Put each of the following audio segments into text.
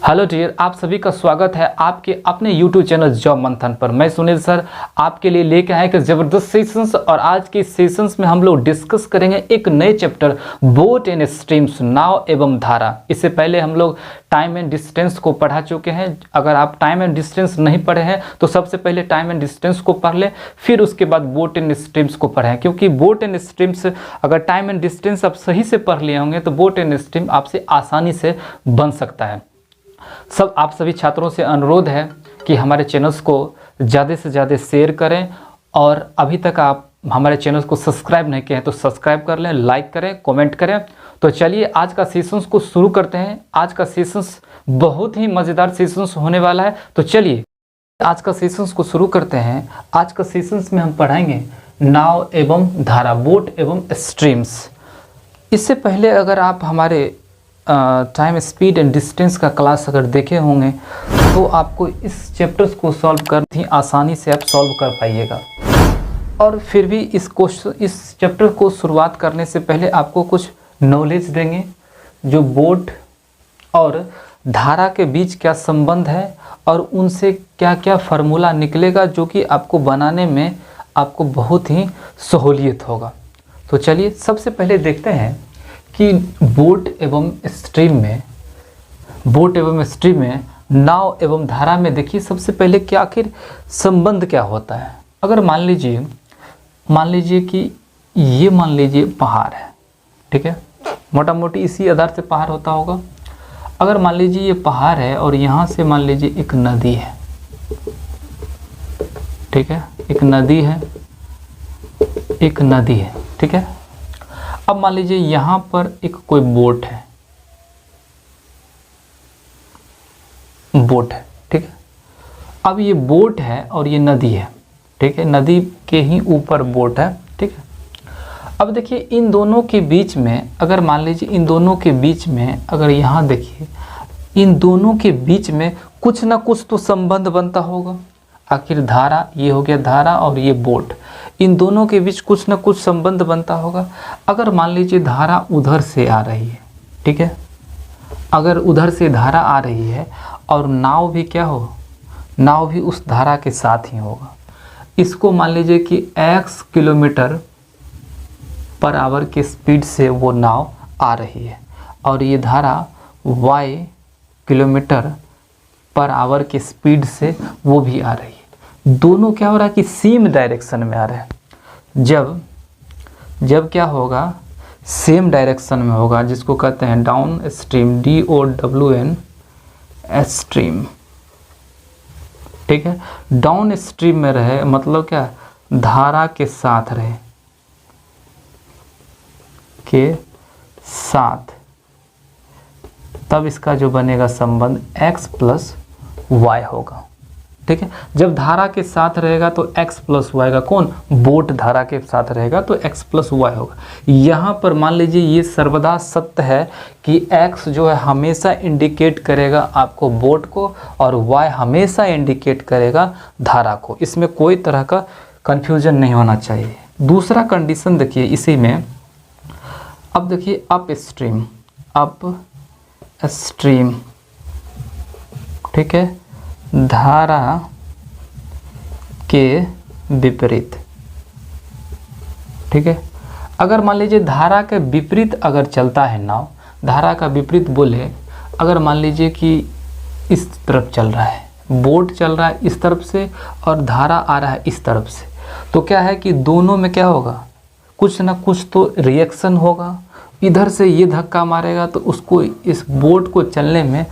Hello dear, आप सभी का स्वागत है आपके अपने YouTube चैनल जॉब मंथन पर। मैं सुनील सर आपके लिए लेके आए एक ज़बरदस्त सेशंस और आज के सेशंस में हम लोग डिस्कस करेंगे एक नए चैप्टर बोट एंड स्ट्रीम्स, नाव एवं धारा। इससे पहले हम लोग टाइम एंड डिस्टेंस को पढ़ा चुके हैं। अगर आप टाइम एंड डिस्टेंस नहीं पढ़े हैं तो सबसे पहले टाइम एंड डिस्टेंस को पढ़ लें, फिर उसके बाद बोट एंड स्ट्रीम्स को पढ़ें, क्योंकि बोट एंड स्ट्रीम्स अगर टाइम एंड डिस्टेंस आप सही से पढ़ लिए होंगे तो बोट एंड स्ट्रीम आपसे आसानी से बन सकता है। आप सभी छात्रों से अनुरोध है कि हमारे चैनल्स को ज़्यादा से ज़्यादा शेयर करें और अभी तक आप हमारे चैनल्स को सब्सक्राइब नहीं किए हैं तो सब्सक्राइब कर लें, लाइक करें, कमेंट करें। तो चलिए आज का सेशंस को शुरू करते हैं। आज का सेशंस बहुत ही मज़ेदार सेशंस होने वाला है। तो चलिए आज का सेशंस को शुरू करते हैं। आज का सेशंस में हम पढ़ाएंगे नाव एवं धारा, बोट एवं स्ट्रीम्स। इससे पहले अगर आप हमारे टाइम स्पीड एंड डिस्टेंस का क्लास अगर देखे होंगे तो आपको इस चैप्टर्स को सॉल्व करनी ही आसानी से आप सॉल्व कर पाइएगा। और फिर भी इस चैप्टर को शुरुआत करने से पहले आपको कुछ नॉलेज देंगे, जो बोट और धारा के बीच क्या संबंध है और उनसे क्या क्या फार्मूला निकलेगा, जो कि आपको बनाने में आपको बहुत ही सहूलियत होगा। तो चलिए सबसे पहले देखते हैं कि बोट एवं स्ट्रीम में नाव एवं धारा में देखिए सबसे पहले कि आखिर संबंध क्या होता है। अगर मान लीजिए कि ये मान लीजिए पहाड़ है, ठीक है, मोटा मोटी इसी आधार से पहाड़ होता होगा। अगर मान लीजिए ये पहाड़ है और यहाँ से मान लीजिए एक नदी है, ठीक है, एक नदी है, ठीक है। अब मान लीजिए यहाँ पर एक कोई बोट है, ठीक है। अब ये बोट है और ये नदी है, ठीक है, नदी के ही ऊपर बोट है, ठीक है। अब देखिए इन दोनों के बीच में, अगर मान लीजिए इन दोनों के बीच में, अगर यहाँ देखिए इन दोनों के बीच में कुछ ना कुछ तो संबंध बनता होगा। आखिर धारा, ये हो गया धारा और ये बोट, इन दोनों के बीच कुछ ना कुछ संबंध बनता होगा। अगर मान लीजिए धारा उधर से आ रही है, ठीक है, अगर उधर से धारा आ रही है और नाव भी क्या हो, नाव भी उस धारा के साथ ही होगा। इसको मान लीजिए कि x किलोमीटर पर आवर के स्पीड से वो नाव आ रही है और ये धारा y किलोमीटर पर आवर के स्पीड से वो भी आ रही है। दोनों क्या हो रहा है कि सेम डायरेक्शन में आ रहे हैं। जब क्या होगा, सेम डायरेक्शन में होगा, जिसको कहते हैं डाउन स्ट्रीम, DOWN स्ट्रीम, ठीक है। डाउन स्ट्रीम में रहे मतलब क्या, धारा के साथ रहे, के साथ, तब इसका जो बनेगा संबंध x प्लस y होगा, ठीक है। जब धारा के साथ रहेगा तो x प्लस वाई का, कौन, बोट धारा के साथ रहेगा तो x प्लस वाई होगा। यहाँ पर मान लीजिए ये सर्वदा सत्य है कि x जो है हमेशा इंडिकेट करेगा आपको बोट को और y हमेशा इंडिकेट करेगा धारा को। इसमें कोई तरह का कन्फ्यूजन नहीं होना चाहिए। दूसरा कंडीशन देखिए इसी में, अब देखिए अप स्ट्रीम, ठीक है, धारा के विपरीत, ठीक है। अगर मान लीजिए धारा के विपरीत अगर चलता है नाव, धारा का विपरीत बोले, अगर मान लीजिए कि इस तरफ चल रहा है, बोट चल रहा है इस तरफ से और धारा आ रहा है इस तरफ से, तो क्या है कि दोनों में क्या होगा, कुछ ना कुछ तो रिएक्शन होगा। इधर से ये धक्का मारेगा तो उसको, इस बोट को चलने में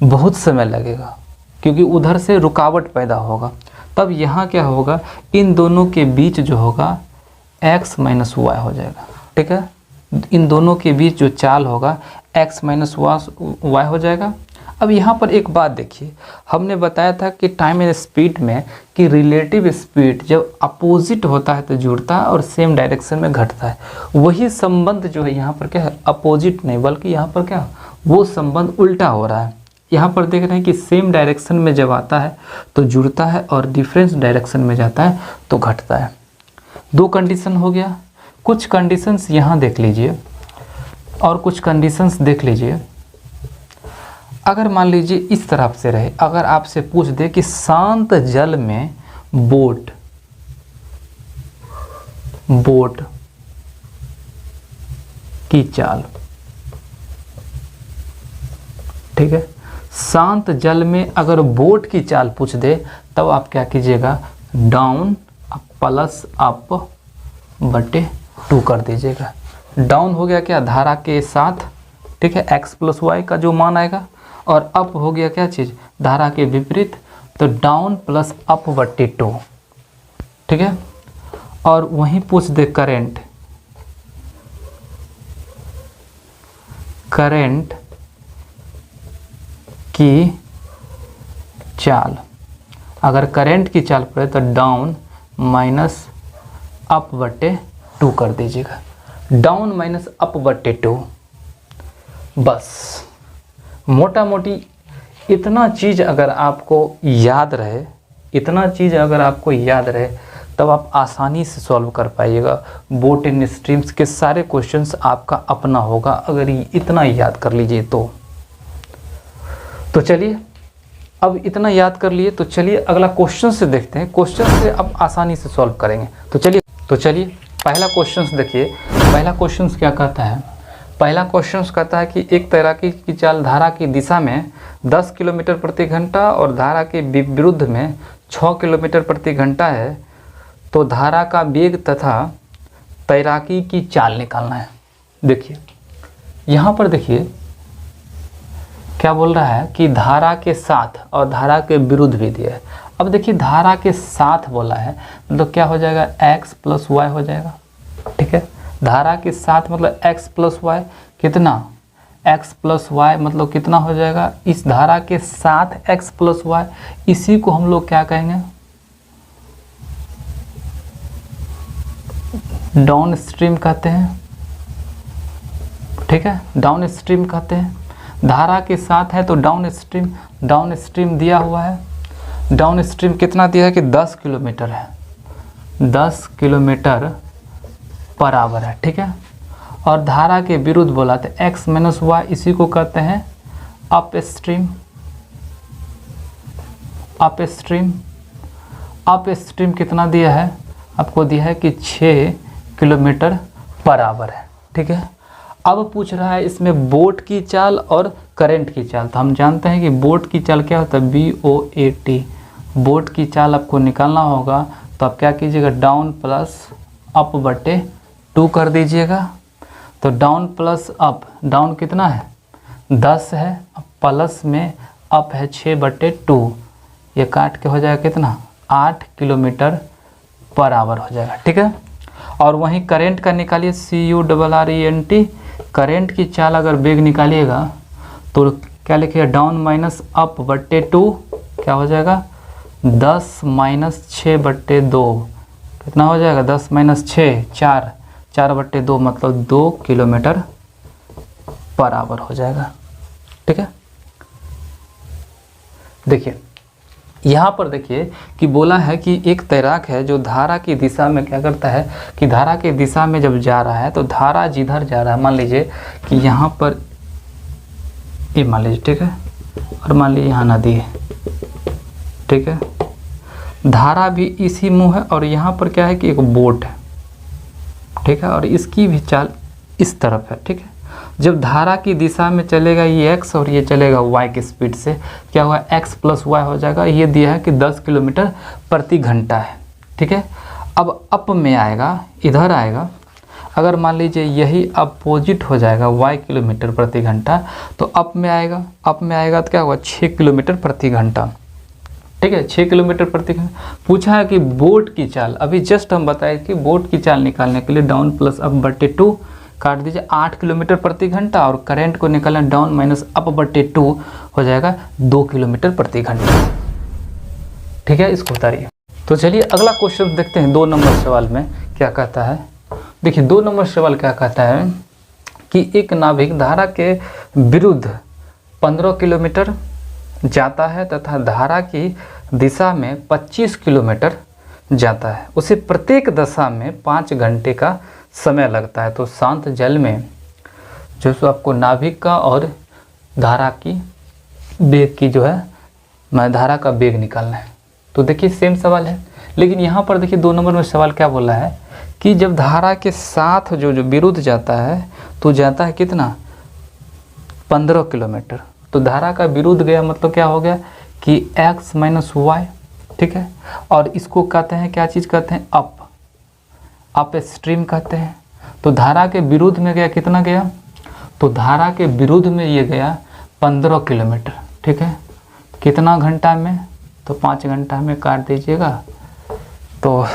बहुत समय लगेगा क्योंकि उधर से रुकावट पैदा होगा। तब यहाँ क्या होगा, इन दोनों के बीच जो होगा x माइनस वाई हो जाएगा, ठीक है। इन दोनों के बीच जो चाल होगा x माइनस वाई हो जाएगा। अब यहाँ पर एक बात देखिए, हमने बताया था कि टाइम एंड स्पीड में कि रिलेटिव स्पीड जब अपोजिट होता है तो जुड़ता है और सेम डायरेक्शन में घटता है। वही संबंध जो है यहाँ पर क्या है, अपोजिट नहीं बल्कि यहाँ पर क्या, वो संबंध उल्टा हो रहा है। यहाँ पर देख रहे हैं कि सेम डायरेक्शन में जब आता है तो जुड़ता है और डिफरेंस डायरेक्शन में जाता है तो घटता है। दो कंडीशन हो गया। कुछ कंडीशंस यहाँ देख लीजिए और कुछ कंडीशंस देख लीजिए। अगर मान लीजिए इस तरफ से रहे, अगर आपसे पूछ दे कि शांत जल में बोट की चाल, ठीक है, शांत जल में अगर बोट की चाल पूछ दे तब आप क्या कीजिएगा, डाउन प्लस अप बटे 2 कर दीजिएगा। डाउन हो गया क्या, धारा के साथ, ठीक है, x प्लस वाई का जो मान आएगा, और अप हो गया क्या चीज़, धारा के विपरीत, तो डाउन प्लस अप बटे 2, ठीक है। और वहीं पूछ दे करंट की चाल, अगर करंट की चाल पड़े तो डाउन माइनस अप बटे 2 कर दीजिएगा। डाउन माइनस अप बटे 2, बस मोटा मोटी इतना चीज़ अगर आपको याद रहे, इतना चीज़ अगर आपको याद रहे तब आप आसानी से सॉल्व कर पाइएगा। बोट इन स्ट्रीम्स के सारे क्वेश्चंस आपका अपना होगा अगर इतना याद कर लीजिए तो चलिए, अब इतना याद कर लिए तो चलिए अगला क्वेश्चन से देखते हैं, क्वेश्चन से अब आसानी से सॉल्व करेंगे। तो चलिए पहला क्वेश्चन देखिए, पहला क्वेश्चन क्या कहता है, पहला क्वेश्चन कहता है कि एक तैराकी की चाल धारा की दिशा में 10 किलोमीटर प्रति घंटा और धारा के विरुद्ध में 6 किलोमीटर प्रति घंटा है, तो धारा का वेग तथा तैराकी की चाल निकालना है। देखिए यहाँ पर देखिए क्या बोल रहा है कि धारा के साथ और धारा के विरुद्ध भी दिया है। अब देखिए धारा के साथ बोला है मतलब क्या हो जाएगा, x प्लस वाई हो जाएगा, ठीक है। धारा के साथ मतलब x प्लस वाई, कितना, x प्लस वाई मतलब कितना हो जाएगा, इस धारा के साथ x प्लस वाई, इसी को हम लोग क्या कहेंगे, डाउन स्ट्रीम कहते हैं, ठीक है, डाउन स्ट्रीम कहते हैं। धारा के साथ है तो डाउन स्ट्रीम दिया हुआ है, डाउन स्ट्रीम कितना दिया है कि 10 किलोमीटर है, 10 किलोमीटर पर आवर है, ठीक है। और धारा के विरुद्ध बोला तो x माइनस वाई, इसी को कहते हैं अप स्ट्रीम कितना दिया है, आपको दिया है कि 6 किलोमीटर पर आवर है, ठीक है। अब पूछ रहा है इसमें बोट की चाल और करंट की चाल, तो हम जानते हैं कि बोट की चाल क्या होता है, BOAT, बोट की चाल आपको निकालना होगा, तो आप क्या कीजिएगा, डाउन प्लस अप बटे 2 कर दीजिएगा। तो डाउन प्लस अप, डाउन कितना है 10 है, प्लस में अप है 6 बटे 2, ये काट के हो जाएगा कितना, 8 किलोमीटर पर आवर हो जाएगा, ठीक है। और वहीं करंट का निकालिए, CURRENT, करंट की चाल अगर वेग निकालिएगा तो क्या लिखिएगा, डाउन माइनस अप बटे 2, क्या हो जाएगा 10 माइनस 6 बटे 2, कितना हो जाएगा 10 माइनस 6, 4 बटे 2 मतलब 2 किलोमीटर पर आवर हो जाएगा, ठीक है। देखिए यहाँ पर देखिए कि बोला है कि एक तैराक है जो धारा की दिशा में क्या करता है कि धारा की दिशा में जब जा रहा है तो धारा जिधर जा रहा है, मान लीजिए कि यहाँ पर ये मान लीजिए, ठीक है, और मान लीजिए यहाँ नदी है, ठीक है, धारा भी इसी मुँह है और यहाँ पर क्या है कि एक बोट है, ठीक है, और इसकी भी चाल इस तरफ है, ठीक है। जब धारा की दिशा में चलेगा ये x और ये चलेगा y की स्पीड से, क्या हुआ x प्लस वाई हो जाएगा, ये दिया है कि 10 किलोमीटर प्रति घंटा है, ठीक है। अब अप में आएगा, इधर आएगा, अगर मान लीजिए यही अपोजिट हो जाएगा y किलोमीटर प्रति घंटा, तो अप में आएगा तो क्या होगा 6 किलोमीटर प्रति घंटा, ठीक है, 6 किलोमीटर प्रति घंटा। पूछा है कि बोट की चाल, अभी जस्ट हम बताए कि बोट की चाल निकालने के लिए डाउन प्लस अप बटे 2 काट दीजिए, 8 किलोमीटर प्रति घंटा, और करंट को निकालना डाउन माइनस अप बटे 2 हो जाएगा 2 किलोमीटर प्रति घंटा, ठीक है। इसको उतारिए। तो चलिए अगला क्वेश्चन देखते हैं, 2 नंबर सवाल में क्या कहता है। देखिए 2 नंबर सवाल क्या कहता है कि एक नाविक धारा के विरुद्ध 15 किलोमीटर जाता है तथा धारा की दिशा में 25 किलोमीटर जाता है, उसे प्रत्येक दशा में 5 घंटे का समय लगता है। तो शांत जल में जो सो आपको नाविक का और धारा की वेग की जो है धारा का वेग निकालना है। तो देखिए सेम सवाल है, लेकिन यहाँ पर देखिए 2 नंबर में सवाल क्या बोला है कि जब धारा के साथ जो विरुद्ध जाता है तो जाता है कितना 15 किलोमीटर। तो धारा का विरुद्ध गया मतलब क्या हो गया कि x माइनस वाई, ठीक है। और इसको कहते हैं क्या चीज़ कहते हैं अप स्ट्रीम कहते हैं। तो धारा के विरुद्ध में गया कितना गया, तो धारा के विरुद्ध में ये गया 15 किलोमीटर, ठीक है। कितना घंटा में, तो 5 घंटा में काट दीजिएगा तो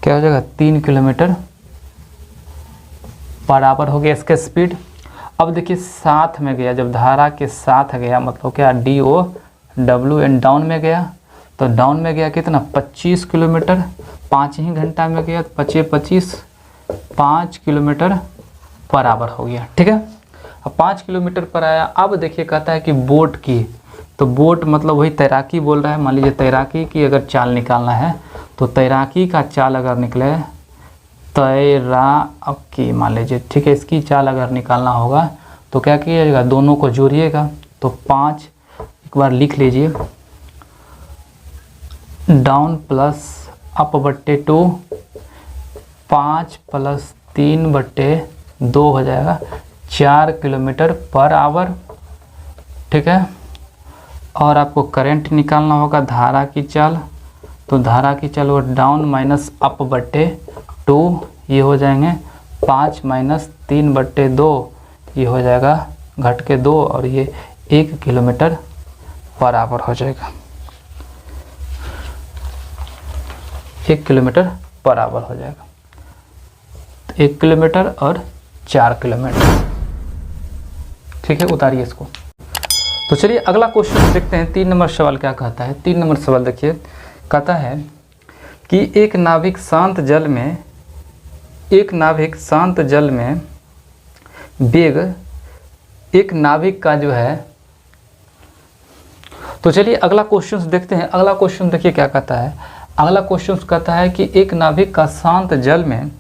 क्या हो जाएगा 3 किलोमीटर बराबर हो गया इसका स्पीड। अब देखिए साथ में गया, जब धारा के साथ गया मतलब क्या DOW डाउन में गया, तो डाउन में गया कितना 25 किलोमीटर, 5 ही घंटा में गया, 25 5 किलोमीटर बराबर हो गया, ठीक है। अब 5 किलोमीटर पर आया। अब देखिए कहता है कि बोट की, तो बोट मतलब वही तैराकी बोल रहा है। मान लीजिए तैराकी की अगर चाल निकालना है तो तैराकी का चाल अगर निकले तैराकी मान लीजिए, ठीक है, इसकी चाल अगर निकालना होगा तो क्या कीजिएगा, दोनों को जोड़िएगा। तो 5 एक बार लिख लीजिए, डाउन प्लस अप बट्टे 2, 5 प्लस 3 बट्टे 2 हो जाएगा 4 किलोमीटर पर आवर, ठीक है। और आपको करंट निकालना होगा, धारा की चाल। तो धारा की चाल वो डाउन माइनस अप बट्टे 2, ये हो जाएंगे 5 माइनस 3 बट्टे 2, ये हो जाएगा घट के 2, और ये 1 किलोमीटर बराबर हो जाएगा, 1 किलोमीटर बराबर हो जाएगा। 1 किलोमीटर और 4 किलोमीटर, ठीक है। उतारिए इसको। तो चलिए अगला क्वेश्चन देखते हैं। 3 नंबर सवाल क्या कहता है। 3 नंबर सवाल देखिए, कहता है कि एक नाविक शांत जल में वेग, एक नाविक का जो है, तो चलिए अगला क्वेश्चन देखते हैं। अगला क्वेश्चन देखिए क्या कहता है। अगला क्वेश्चन कहता है कि एक नाविक का शांत जल में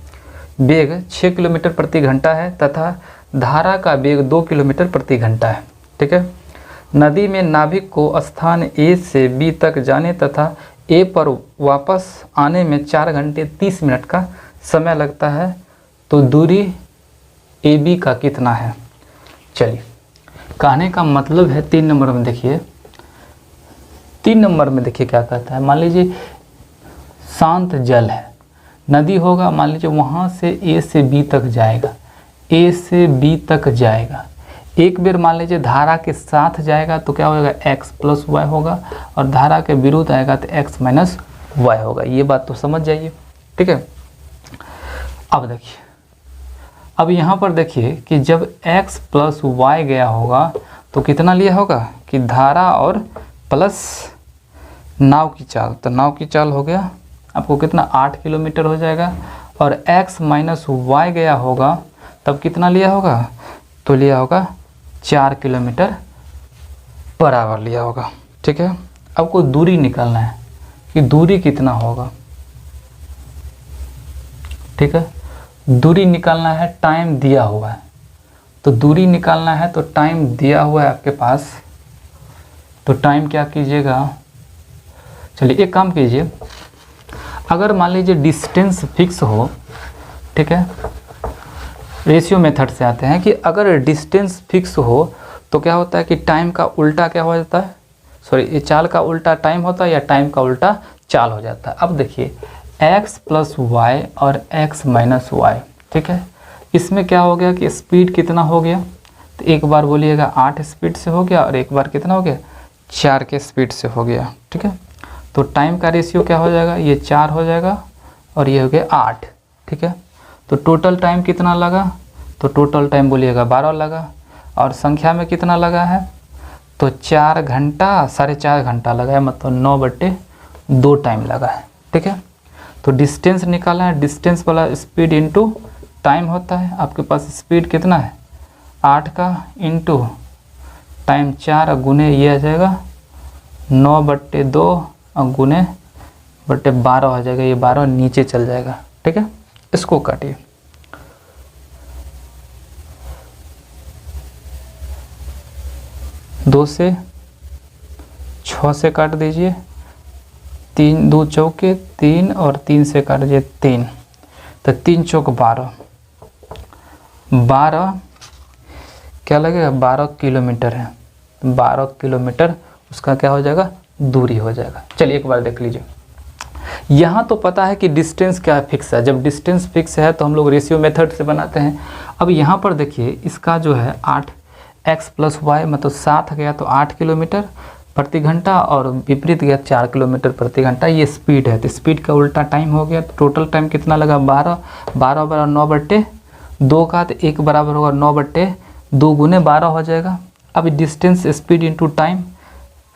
वेग 6 किलोमीटर प्रति घंटा है तथा धारा का वेग 2 किलोमीटर प्रति घंटा है, ठीक है। नदी में नाविक को स्थान A से B तक जाने तथा A पर वापस आने में 4 घंटे 30 मिनट का समय लगता है, तो दूरी AB का कितना है। चलिए कहने का मतलब है 3 नंबर में देखिए, 3 नंबर में देखिए क्या कहता है। मान लीजिए शांत जल है, नदी होगा, मान लीजिए वहाँ से A से B तक जाएगा, A से B तक जाएगा। एक बार मान लीजिए धारा के साथ जाएगा तो क्या होगा x प्लस वाई होगा, और धारा के विरुद्ध आएगा तो x माइनस वाई होगा। ये बात तो समझ जाइए, ठीक है। अब देखिए, अब यहाँ पर देखिए कि जब x प्लस वाई गया होगा तो कितना लिया होगा कि धारा और प्लस नाव की चाल, तो नाव की चाल हो गया आपको कितना 8 किलोमीटर हो जाएगा, और x माइनस वाई गया होगा तब कितना लिया होगा, तो लिया होगा 4 किलोमीटर बराबर लिया होगा, ठीक है। आपको दूरी निकालना है कि दूरी कितना होगा, ठीक है। दूरी निकालना है, टाइम दिया हुआ है, तो दूरी निकालना है तो टाइम दिया हुआ है आपके पास, तो टाइम क्या कीजिएगा, चलिए एक काम कीजिए, अगर मान लीजिए डिस्टेंस फिक्स हो, ठीक है, रेशियो मेथड से आते हैं कि अगर डिस्टेंस फिक्स हो तो क्या होता है कि टाइम का उल्टा क्या हो जाता है, सॉरी ये चाल का उल्टा टाइम होता है या टाइम का उल्टा चाल हो जाता है। अब देखिए x प्लस वाई और x माइनस वाई, ठीक है, इसमें क्या हो गया कि स्पीड कितना हो गया, तो एक बार बोलिएगा 8 स्पीड से हो गया और एक बार कितना हो गया 4 के स्पीड से हो गया, ठीक है। तो टाइम का रेशियो क्या हो जाएगा, ये 4 हो जाएगा और ये हो गया 8, ठीक है। तो टोटल टाइम कितना लगा, तो टोटल टाइम बोलिएगा 12 लगा, और संख्या में कितना लगा है, तो 4 घंटा 4.5 घंटा लगा है, मतलब 9/2 टाइम लगा है, ठीक है। तो डिस्टेंस निकालना है, डिस्टेंस वाला स्पीड इनटू टाइम होता है। आपके पास स्पीड कितना है 8 का इनटू टाइम 4 गुने ये आ जाएगा 9/2 और गुने बटे 12 हो जाएगा, ये 12 नीचे चल जाएगा, ठीक है। इसको काटिए, 2 से 6 से काट दीजिए, 3 2 चौके 3 और 3 से काट दीजिए 3, तो 3 चौक 12, 12 क्या लगेगा 12 किलोमीटर है, 12 किलोमीटर उसका क्या हो जाएगा, दूरी हो जाएगा। चलिए एक बार देख लीजिए, यहाँ तो पता है कि डिस्टेंस क्या फिक्स है, जब डिस्टेंस फिक्स है तो हम लोग रेशियो मेथड से बनाते हैं। अब यहाँ पर देखिए इसका जो है 8x + y मतलब 7 गया तो 8 किलोमीटर प्रति घंटा और विपरीत गया 4 किलोमीटर प्रति घंटा, ये स्पीड है। तो स्पीड का उल्टा टाइम हो गया, तो टोटल टाइम कितना लगा 12, 12 बराबर 9/2 का, तो 1 बराबर होगा 9/2 गुने 12 हो जाएगा। अब डिस्टेंस स्पीड इंटू टाइम,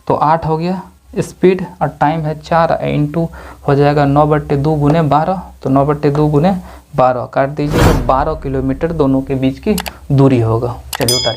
तो 8 हो गया स्पीड और टाइम है 4 इंटू हो जाएगा 9/2 गुने 12, तो 9/2 गुने 12 काट दीजिए, तो 12 किलोमीटर दोनों के बीच की दूरी होगा। चलिए उतारिए।